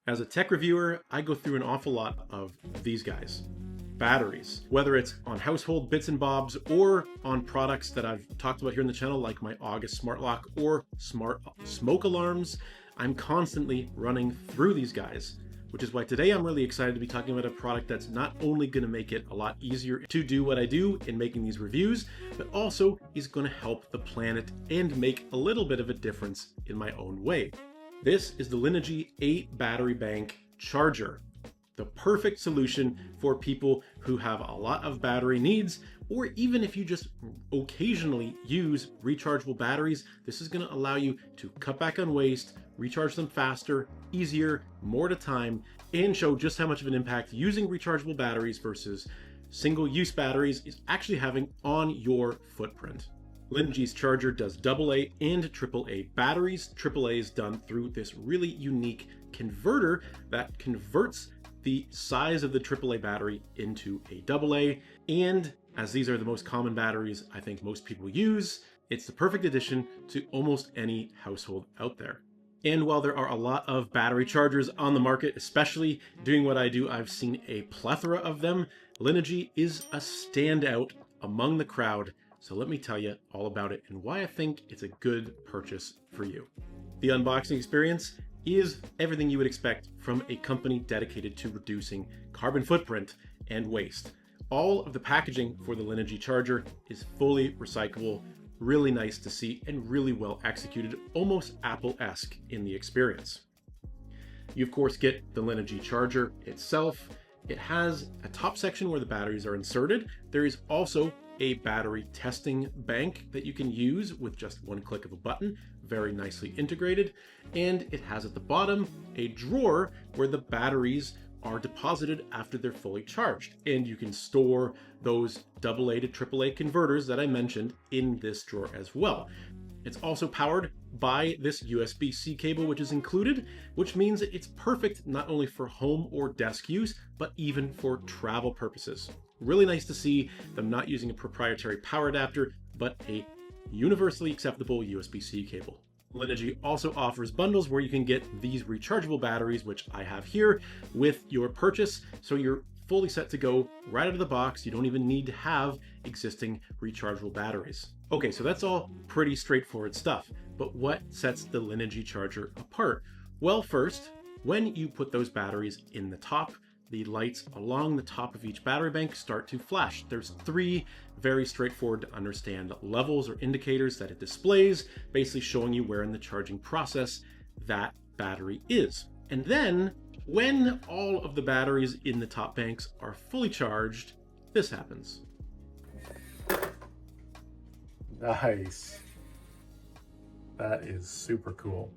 As a tech reviewer, I go through an awful lot of these guys. Batteries, whether it's on household bits and bobs or on products that I've talked about here in the channel, like my August smart lock or smart smoke alarms, I'm constantly running through these guys, which is why today I'm really excited to be talking about a product that's not only going to make it a lot easier to do what I do in making these reviews, but also is going to help the planet and make a little bit of a difference in my own way. This is the Linogy 8 battery bank charger. The perfect solution for people who have a lot of battery needs, or even if you just occasionally use rechargeable batteries, this is going to allow you to cut back on waste, recharge them faster, easier, more at a time, and show just how much of an impact using rechargeable batteries versus single-use batteries is actually having on your footprint. Linogy's charger does AA and AAA batteries. AAA is done through this really unique converter that converts the size of the AAA battery into a AA. And as these are the most common batteries I think most people use, it's the perfect addition to almost any household out there. And while there are a lot of battery chargers on the market, especially doing what I do, I've seen a plethora of them. Linogy is a standout among the crowd. So let me tell you all about it and why I think it's a good purchase for you. The unboxing experience is everything you would expect from a company dedicated to reducing carbon footprint and waste. All of the packaging for the Linogy charger is fully recyclable, really nice to see, and really well executed, almost Apple-esque in the experience. You of course get the Linogy charger itself. It has a top section where the batteries are inserted. There is also a battery testing bank that you can use with just one click of a button, very nicely integrated. And it has at the bottom a drawer where the batteries are deposited after they're fully charged. And you can store those AA to AAA converters that I mentioned in this drawer as well. It's also powered by this USB-C cable, which is included, which means it's perfect not only for home or desk use, but even for travel purposes. Really nice to see them not using a proprietary power adapter, but a universally acceptable USB-C cable. Linogy also offers bundles where you can get these rechargeable batteries, which I have here, with your purchase, so you're fully set to go right out of the box. You don't even need to have existing rechargeable batteries. Okay, so that's all pretty straightforward stuff, but what sets the Linogy charger apart? Well, first, when you put those batteries in the top, the lights along the top of each battery bank start to flash. There's 3 very straightforward to understand levels or indicators that it displays, basically showing you where in the charging process that battery is. And then when all of the batteries in the top banks are fully charged, this happens. Nice. That is super cool.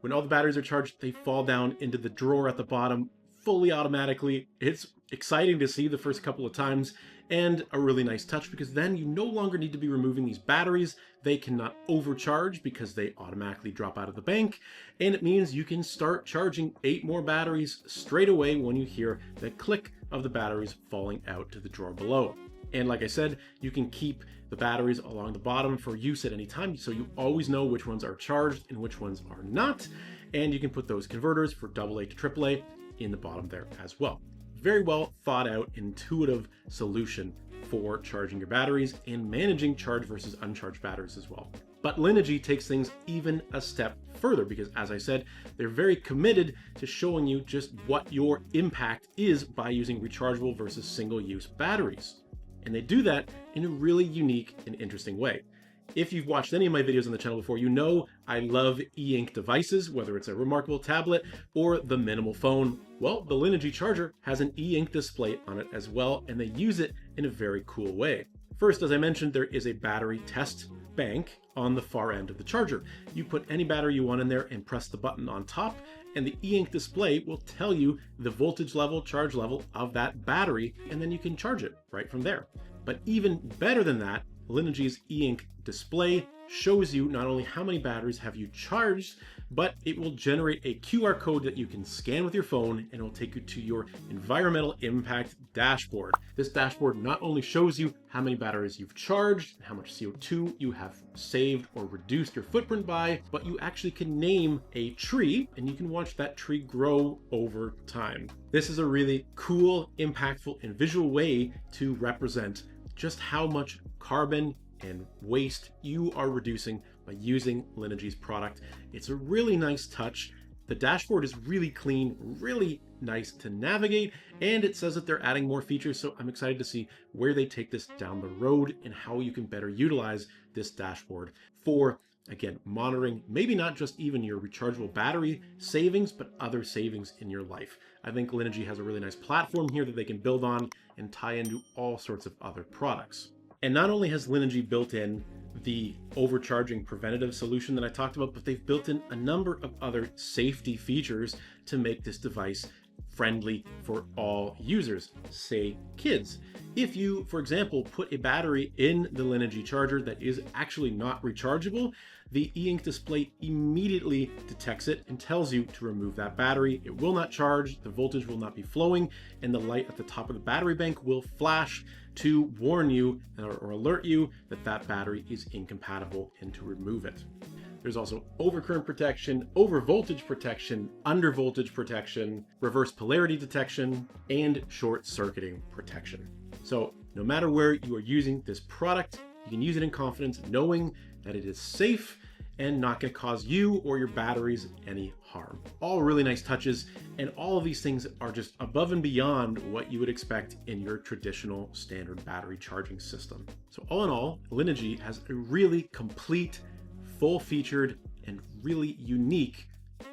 When all the batteries are charged, they fall down into the drawer at the bottom fully automatically. It's exciting to see the first couple of times and a really nice touch because then you no longer need to be removing these batteries. They cannot overcharge because they automatically drop out of the bank. And it means you can start charging 8 more batteries straight away when you hear the click of the batteries falling out to the drawer below. And like I said, you can keep the batteries along the bottom for use at any time, so you always know which ones are charged and which ones are not. And you can put those converters for AA to AAA in the bottom there as well. Very well thought out, intuitive solution for charging your batteries and managing charged versus uncharged batteries as well. But Linogy takes things even a step further because, as I said, they're very committed to showing you just what your impact is by using rechargeable versus single-use batteries. And they do that in a really unique and interesting way. If you've watched any of my videos on the channel before, you know I love e-ink devices, whether it's a Remarkable tablet or the minimal phone. Well, the Linogy charger has an e-ink display on it as well, and they use it in a very cool way. First, as I mentioned, there is a battery test bank on the far end of the charger. You put any battery you want in there and press the button on top, and the e-ink display will tell you the voltage level, charge level of that battery, and then you can charge it right from there. But even better than that, Linogy's e-ink display shows you not only how many batteries have you charged, but it will generate a QR code that you can scan with your phone, and it will take you to your environmental impact dashboard. This dashboard not only shows you how many batteries you've charged, how much CO2 you have saved or reduced your footprint by, but you actually can name a tree and you can watch that tree grow over time. This is a really cool, impactful, and visual way to represent just how much carbon and waste you are reducing by using Linogy's product. It's a really nice touch. The dashboard is really clean, really nice to navigate, and it says that they're adding more features, so I'm excited to see where they take this down the road and how you can better utilize this dashboard for, again, monitoring maybe not just even your rechargeable battery savings, but other savings in your life. I think Linogy has a really nice platform here that they can build on and tie into all sorts of other products. And not only has Linogy built in the overcharging preventative solution that I talked about, but they've built in a number of other safety features to make this device friendly for all users, say kids. If you, for example, put a battery in the Linogy charger that is actually not rechargeable, the e-ink display immediately detects it and tells you to remove that battery. It will not charge, the voltage will not be flowing, and the light at the top of the battery bank will flash to warn you or alert you that that battery is incompatible and to remove it. There's also overcurrent protection, over voltage protection, under voltage protection, reverse polarity detection, and short circuiting protection. So no matter where you are using this product, you can use it in confidence, knowing that it is safe and not going to cause you or your batteries any harm. All really nice touches, and all of these things are just above and beyond what you would expect in your traditional standard battery charging system. So all in all, Linogy has a really complete, full-featured, and really unique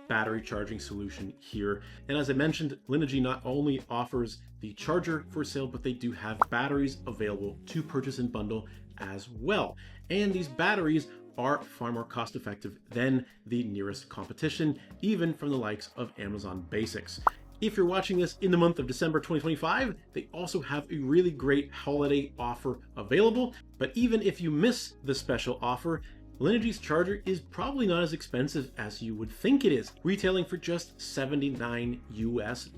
battery charging solution here. And as I mentioned, Linogy not only offers the charger for sale, but they do have batteries available to purchase and bundle as well. And these batteries are far more cost effective than the nearest competition, even from the likes of Amazon Basics. If you're watching this in the month of December 2025, they also have a really great holiday offer available. But even if you miss the special offer, Linogy's charger is probably not as expensive as you would think it is, retailing for just $79 US,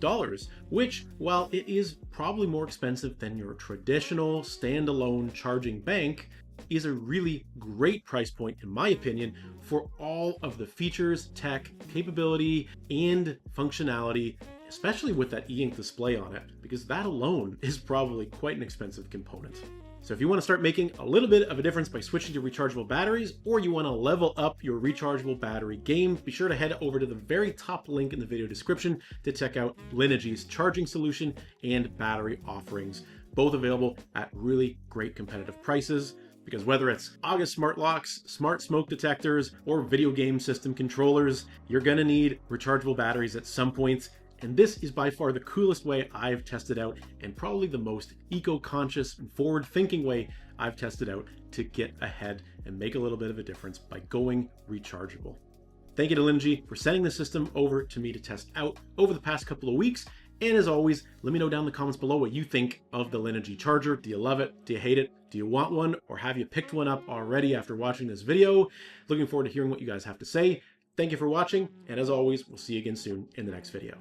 which, while it is probably more expensive than your traditional standalone charging bank, is a really great price point, in my opinion, for all of the features, tech, capability, and functionality, especially with that e-ink display on it, because that alone is probably quite an expensive component. So if you want to start making a little bit of a difference by switching to rechargeable batteries, or you want to level up your rechargeable battery game, be sure to head over to the very top link in the video description to check out Linogy's charging solution and battery offerings, both available at really great competitive prices. Because whether it's August smart locks, smart smoke detectors, or video game system controllers, you're gonna need rechargeable batteries at some point. And this is by far the coolest way I've tested out, and probably the most eco-conscious and forward-thinking way I've tested out to get ahead and make a little bit of a difference by going rechargeable. Thank you to Linogy for sending the system over to me to test out over the past couple of weeks. And as always, let me know down in the comments below what you think of the Linogy charger. Do you love it? Do you hate it? Do you want one? Or have you picked one up already after watching this video? Looking forward to hearing what you guys have to say. Thank you for watching, and as always, we'll see you again soon in the next video.